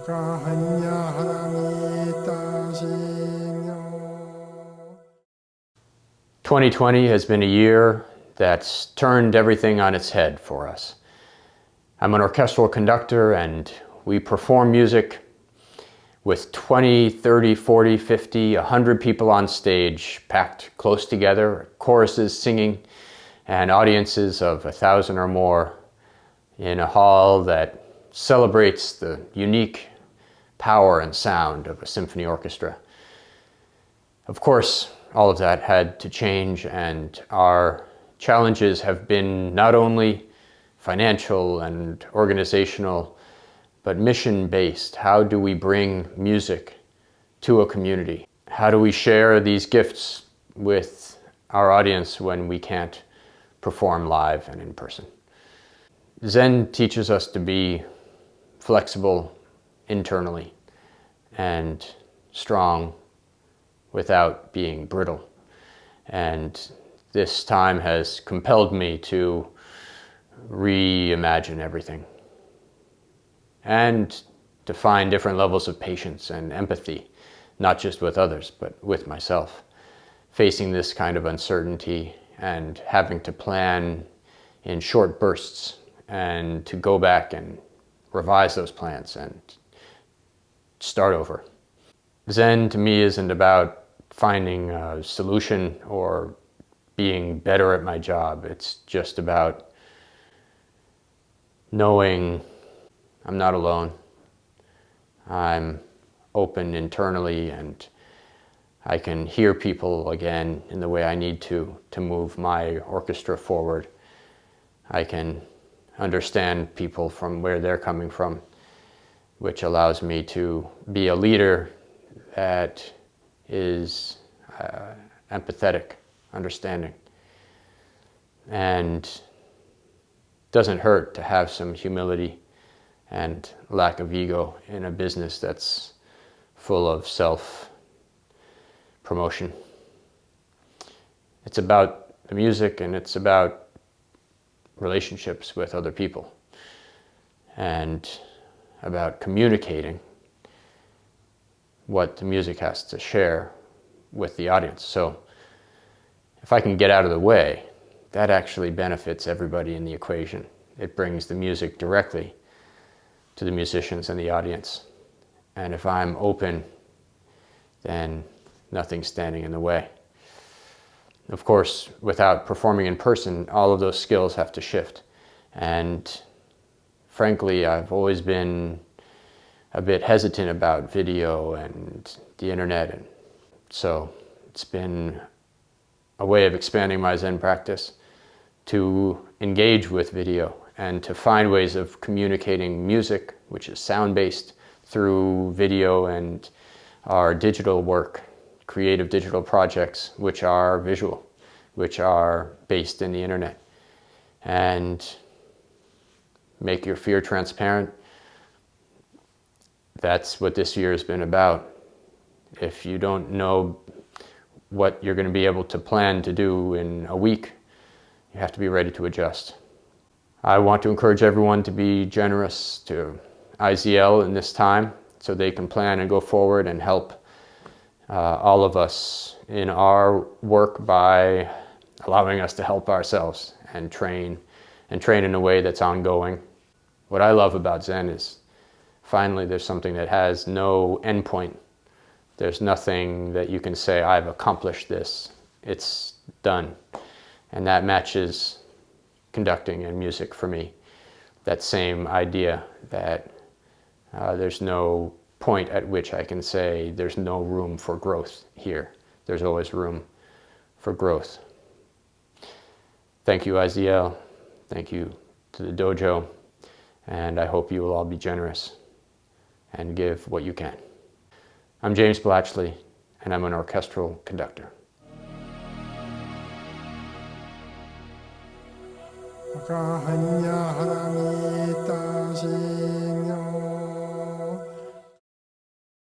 (2020) has been a year that's turned everything on its head for us. I'm an orchestral conductor, and we perform music with 20, 30, 40, 50, 100 people on stage, packed close together, choruses singing, and audiences of 1,000 or more in a hall that celebrates the unique power and sound of a symphony orchestra. Of course, all of that had to change, and our challenges have been not only financial and organizational, but mission-based. How do we bring music to a community? How do we share these gifts with our audience when we can't perform live and in person? Zen teaches us to be flexible internally and strong without being brittle. And this time has compelled me to reimagine everything and to find different levels of patience and empathy, not just with others, but with myself, facing this kind of uncertainty and having to plan in short bursts and to go back and revise those plans and start over. Zen to me isn't about finding a solution or being better at my job. It's just about knowing I'm not alone. I'm open internally, and I can hear people again in the way I need to move my orchestra forward. I can understand people from where they're coming from, which allows me to be a leader that is empathetic, understanding, and doesn't hurt to have some humility and lack of ego in a business that's full of self-promotion. It's about the music, and it's about relationships with other people, and about communicating what the music has to share with the audience. So if I can get out of the way, that actually benefits everybody in the equation. It brings the music directly to the musicians and the audience. And if I'm open, then nothing's standing in the way. Of course, without performing in person, all of those skills have to shift. And frankly, I've always been a bit hesitant about video and the internet. And so it's been a way of expanding my Zen practice to engage with video and to find ways of communicating music, which is sound-based, through video, and our digital work, creative digital projects, which are visual, which are based in the internet. And make your fear transparent. That's what this year has been about. If you don't know what you're going to be able to plan to do in a week, you have to be ready to adjust. I want to encourage everyone to be generous to IZL in this time so they can plan and go forward and help all of us in our work by allowing us to help ourselves and train in a way that's ongoing. What I love about Zen is finally there's something that has no endpoint. There's nothing that you can say, I've accomplished this. It's done. And that matches conducting and music for me. That same idea that there's no point at which I can say there's no room for growth here. There's always room for growth. Thank you, IZL. Thank you to the dojo. And I hope you will all be generous and give what you can. I'm James Blachly, and I'm an orchestral conductor. Hanya harami